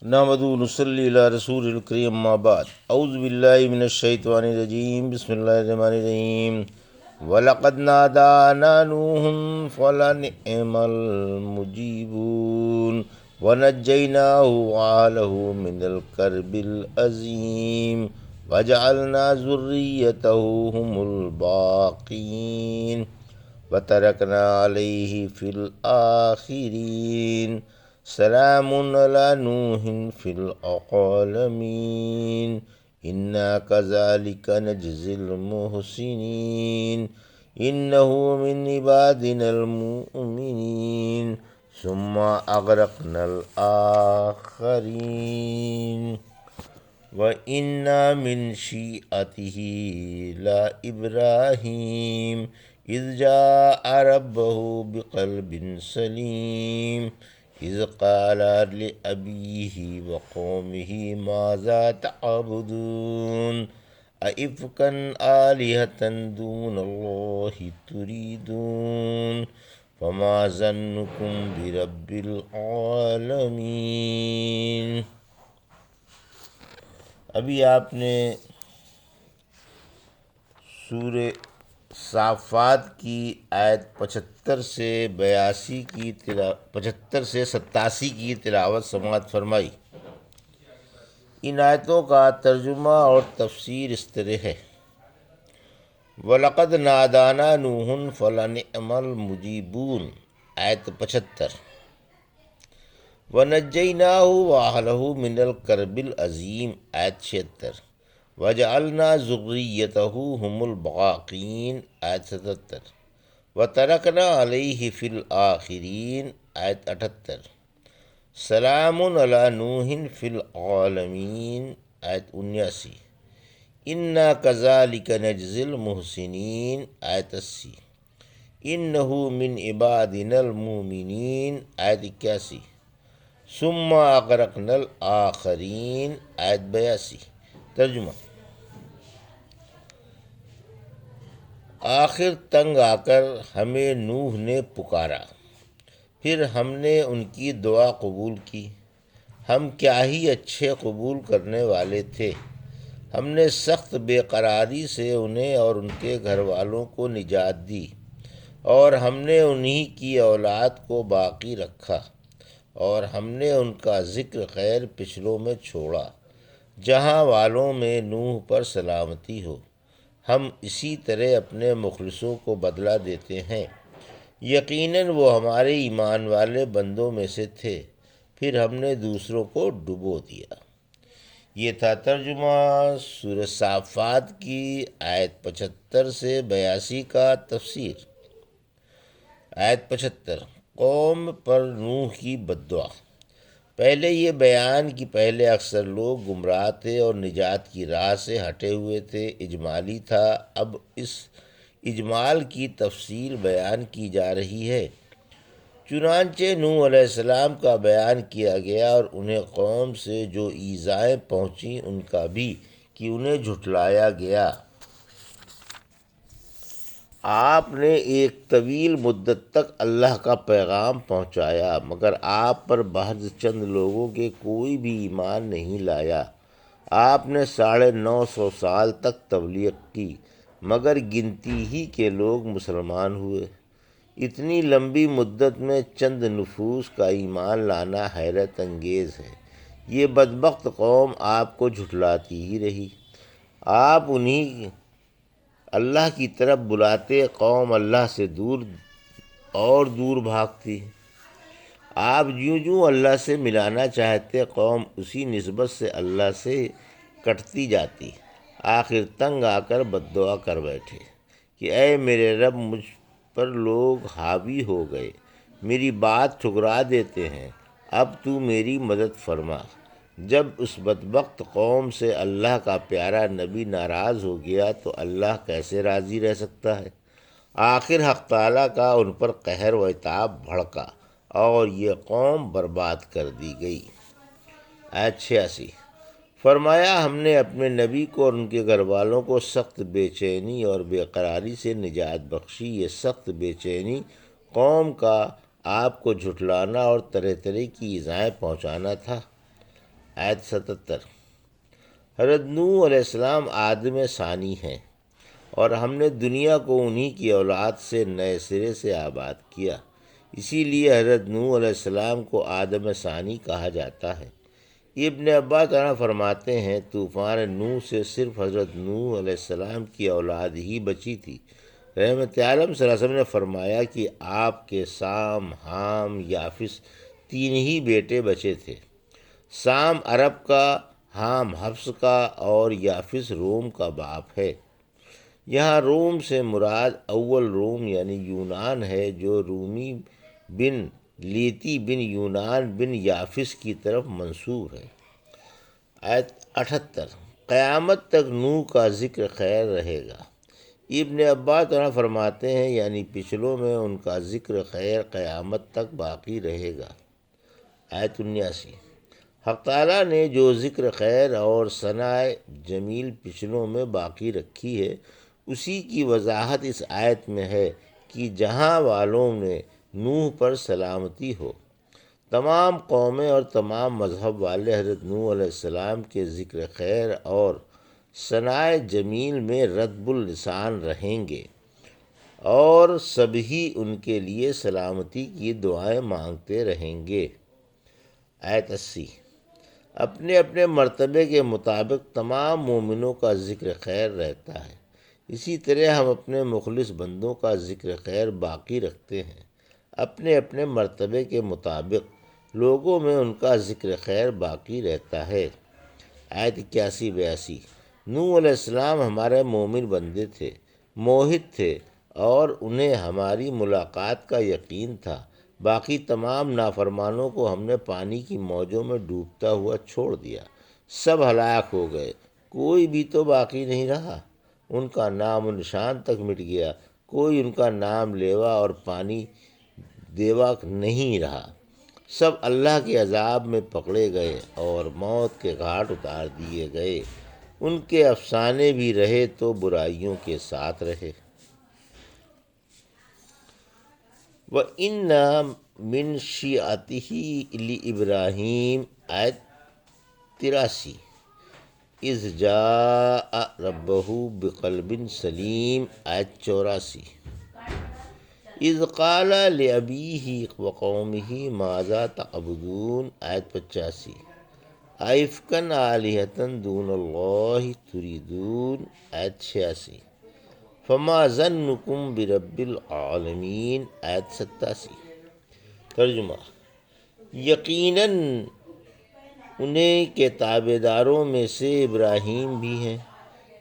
نحمدہ و نصلی علی رسول الکریم اما بعد اعوذ باللہ من الشیطان الرجیم بسم اللہ الرحمن الرحیم وَلَقَدْ نَادَانَا نُوحٌ فَلَنِعْمَ الْمُجِيبُونَ وَنَجَّيْنَاهُ وَأَهْلَهُ مِنَ الْكَرْبِ الْعَظِيمِ وَجَعَلْنَا ذُرِّيَّتَهُ هُمُ الْبَاقِينَ وَتَرَكْنَا عَلَيْهِ فِي الْآخِرِينَ سلام علی نوح فی العالمین انا کذالک نجزی المحسنین انہ من عبادنا المؤمنین ثم اغرقنا الآخرین وَإِنَّا مِن شِيعَتِهِ لَإِبْرَاهِيمَ إِذْ جَاءَ رَبَّهُ بِقَلْبٍ سَلِيمٍ إِذْ قَالَ لِأَبِيهِ وَقَوْمِهِ مَاذَا تَعْبُدُونَ أَئِفْكًا آلِهَةً دُونَ اللَّهِ تُرِيدُونَ فَمَا ظَنُّكُمْ بِرَبِّ الْعَالَمِينَ۔ ابھی آپ نے سورہ صافات کی آیت 75 سے 87 کی تلاوت سماعت فرمائی۔ ان آیتوں کا ترجمہ اور تفسیر اس طرح ہے: وَلَقَدْ نَادَانَا نُوحٌ فَلَنِعْمَ الْمُجِيبُونَ آیت 75، وَنَجَّيْنَاهُ وَأَهْلَهُ مِنَ الْكَرْبِ الْعَظِيمِ آیت 76، وَجَعَلْنَا ذُرِّيَّتَهُ هُمُ الْبَاقِينَ آیت 77، وَتَرَكْنَا عَلَيْهِ فِي الْآخِرِينَ آیت 78، سلام علی نوح فی العالمین آیت 79، انا کذالک نجزی المحسنین آیت 80، انہ من عبادنا المؤمنین آیت 81، ثم اغرقنا الآخرین آیت 82۔ ترجمہ: آخر تنگ آ کر ہمیں نوح نے پکارا، پھر ہم نے ان کی دعا قبول کی۔ ہم کیا ہی اچھے قبول کرنے والے تھے۔ ہم نے سخت بے قراری سے انہیں اور ان کے گھر والوں کو نجات دی، اور ہم نے انہی کی اولاد کو باقی رکھا، اور ہم نے ان کا ذکر خیر پچھلوں میں چھوڑا، جہاں والوں میں نوح پر سلامتی ہو۔ ہم اسی طرح اپنے مخلصوں کو بدلہ دیتے ہیں۔ یقیناً وہ ہمارے ایمان والے بندوں میں سے تھے، پھر ہم نے دوسروں کو ڈبو دیا۔ یہ تھا ترجمہ سورہ صافات کی آیت 75 سے 82 کا تفسیر۔ آیت 75، قوم پر نوح کی بد دعا۔ پہلے یہ بیان کہ پہلے اکثر لوگ گمراہ تھے اور نجات کی راہ سے ہٹے ہوئے تھے، اجمالی تھا۔ اب اس اجمال کی تفصیل بیان کی جا رہی ہے۔ چنانچہ نوح علیہ السلام کا بیان کیا گیا اور انہیں قوم سے جو ایذائیں پہنچیں ان کا بھی، کہ انہیں جھٹلایا گیا۔ آپ نے ایک طویل مدت تک اللہ کا پیغام پہنچایا، مگر آپ پر محض چند لوگوں کے کوئی بھی ایمان نہیں لایا۔ آپ نے 950 سال تک تبلیغ کی، مگر گنتی ہی کے لوگ مسلمان ہوئے۔ اتنی لمبی مدت میں چند نفوس کا ایمان لانا حیرت انگیز ہے۔ یہ بدبخت قوم آپ کو جھٹلاتی ہی رہی۔ آپ انہیں اللہ کی طرف بلاتے، قوم اللہ سے دور اور دور بھاگتی۔ آپ جوں جوں اللہ سے ملانا چاہتے، قوم اسی نسبت سے اللہ سے کٹتی جاتی۔ آخر تنگ آ کر بد دعا کر بیٹھے کہ اے میرے رب، مجھ پر لوگ حاوی ہو گئے، میری بات ٹھکرا دیتے ہیں، اب تو میری مدد فرما۔ جب اس بدبخت قوم سے اللہ کا پیارا نبی ناراض ہو گیا تو اللہ کیسے راضی رہ سکتا ہے؟ آخر حق تعالیٰ کا ان پر قہر و عتاب بھڑکا اور یہ قوم برباد کر دی گئی۔ آیت 86، فرمایا ہم نے اپنے نبی کو اور ان کے گھر والوں کو سخت بے چینی اور بے قراری سے نجات بخشی۔ یہ سخت بے چینی قوم کا آپ کو جھٹلانا اور طرح طرح کی ایذائیں پہنچانا تھا۔ آیت 77۔ حضرت نوح علیہ السلام آدم ثانی ہیں، اور ہم نے دنیا کو انہی کی اولاد سے نئے سرے سے آباد کیا، اسی لیے حضرت نوح علیہ السلام کو آدم ثانی کہا جاتا ہے۔ ابن عباس فرماتے ہیں طوفان نوح سے صرف حضرت نوح علیہ السلام کی اولاد ہی بچی تھی۔ رحمت عالم صلی اللہ علیہ وسلم نے فرمایا کہ آپ کے سام، حام، یافس تین ہی بیٹے بچے تھے۔ سام عرب کا، حام حبش کا اور یافس روم کا باپ ہے۔ یہاں روم سے مراد اول روم یعنی یونان ہے، جو رومی بن لیتی بن یونان بن یافس کی طرف منسوب ہے۔ آیت 78۔ قیامت تک نوح کا ذکر خیر رہے گا۔ ابن عباس فرماتے ہیں یعنی پچھلوں میں ان کا ذکر خیر قیامت تک باقی رہے گا۔ آیت 79۔ حق تعالیٰ نے جو ذکر خیر اور ثناء جمیل پچھلوں میں باقی رکھی ہے، اسی کی وضاحت اس آیت میں ہے کہ جہاں والوں نے نوح پر سلامتی ہو۔ تمام قومیں اور تمام مذہب والے حضرت نوح علیہ السلام کے ذکر خیر اور ثناء جمیل میں رطب اللسان رہیں گے، اور سبھی ان کے لیے سلامتی کی دعائیں مانگتے رہیں گے۔ آیت 80۔ اپنے اپنے مرتبے کے مطابق تمام مومنوں کا ذکر خیر رہتا ہے، اسی طرح ہم اپنے مخلص بندوں کا ذکر خیر باقی رکھتے ہیں۔ اپنے اپنے مرتبے کے مطابق لوگوں میں ان کا ذکر خیر باقی رہتا ہے۔ آیت 81-82۔ نوح علیہ السلام ہمارے مومن بندے تھے، موحد تھے، اور انہیں ہماری ملاقات کا یقین تھا۔ باقی تمام نافرمانوں کو ہم نے پانی کی موجوں میں ڈوبتا ہوا چھوڑ دیا، سب ہلاک ہو گئے، کوئی بھی تو باقی نہیں رہا۔ ان کا نام و نشان تک مٹ گیا، کوئی ان کا نام لیوا اور پانی دیوا نہیں رہا۔ سب اللہ کے عذاب میں پکڑے گئے اور موت کے گھاٹ اتار دیے گئے۔ ان کے افسانے بھی رہے تو برائیوں کے ساتھ رہے۔ وَإِنَّ مِن شِیعَتِهِ لِإِبْرَاہِیم۔ آیت 83۔ اذ جاء ربہ بقلب سلیم۔ آیت 84۔ اذ قال لأبیہ وقومہ ماذا تعبدون۔ آیت 85۔ ائفکا آلہۃ دون اللہ تریدون۔ آیت 86۔ فما ظنکم برب العالمین۔ آیت 87۔ ترجمہ: یقیناً انہیں کے تابع داروں میں سے ابراہیم بھی ہیں۔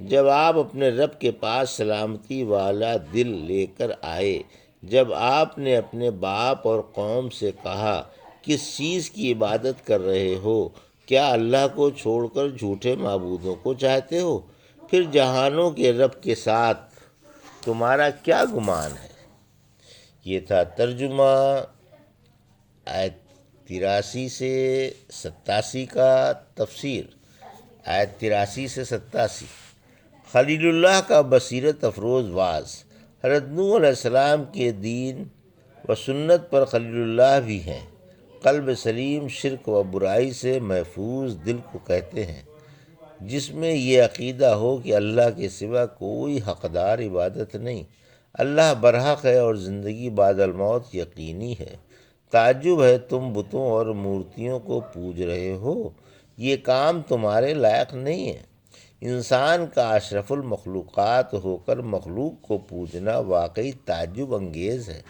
جب آپ اپنے رب کے پاس سلامتی والا دل لے کر آئے، جب آپ نے اپنے باپ اور قوم سے کہا کس چیز کی عبادت کر رہے ہو، کیا اللہ کو چھوڑ کر جھوٹے معبودوں کو چاہتے ہو؟ پھر جہانوں کے رب کے ساتھ تمہارا کیا گمان ہے؟ یہ تھا ترجمہ آیت 83 سے 87 کا۔ تفسیر آیت 83 سے 87۔ خلیل اللہ کا بصیرت افروز واعظ۔ حضرت نوح علیہ السلام کے دین و سنت پر خلیل اللہ بھی ہیں۔ قلب سلیم شرک و برائی سے محفوظ دل کو کہتے ہیں، جس میں یہ عقیدہ ہو کہ اللہ کے سوا کوئی حقدار عبادت نہیں، اللہ برحق ہے اور زندگی بعد الموت یقینی ہے۔ تعجب ہے تم بتوں اور مورتیوں کو پوج رہے ہو، یہ کام تمہارے لائق نہیں ہے۔ انسان کا اشرف المخلوقات ہو کر مخلوق کو پوجنا واقعی تعجب انگیز ہے۔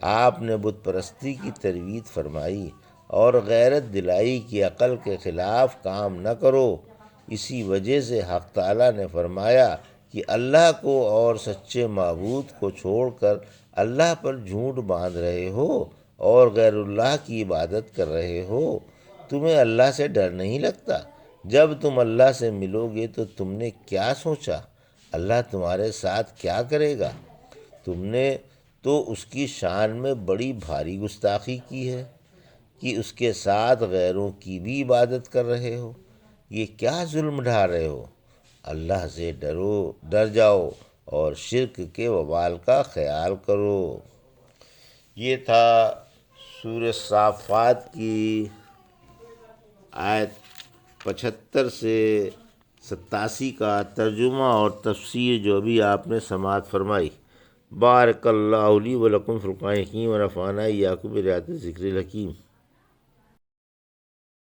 آپ نے بت پرستی کی ترویج فرمائی اور غیرت دلائی کہ عقل کے خلاف کام نہ کرو۔ اسی وجہ سے حق تعالیٰ نے فرمایا کہ اللہ کو اور سچے معبود کو چھوڑ کر اللہ پر جھوٹ باندھ رہے ہو اور غیر اللہ کی عبادت کر رہے ہو۔ تمہیں اللہ سے ڈر نہیں لگتا؟ جب تم اللہ سے ملو گے تو تم نے کیا سوچا؟ اللہ تمہارے ساتھ کیا کرے گا؟ تم نے تو اس کی شان میں بڑی بھاری گستاخی کی ہے کہ اس کے ساتھ غیروں کی بھی عبادت کر رہے ہو۔ یہ کیا ظلم ڈھا رہے ہو؟ اللہ سے ڈر جاؤ اور شرک کے وبال کا خیال کرو۔ یہ تھا سورہ صافات کی آیت 75 سے 87 کا ترجمہ اور تفسیر جو بھی آپ نے سماعت فرمائی۔ بارک اللہ لی و لکم فی القرآن الحکیم و نفعنی یعقوب ریات ذکر الحکیم۔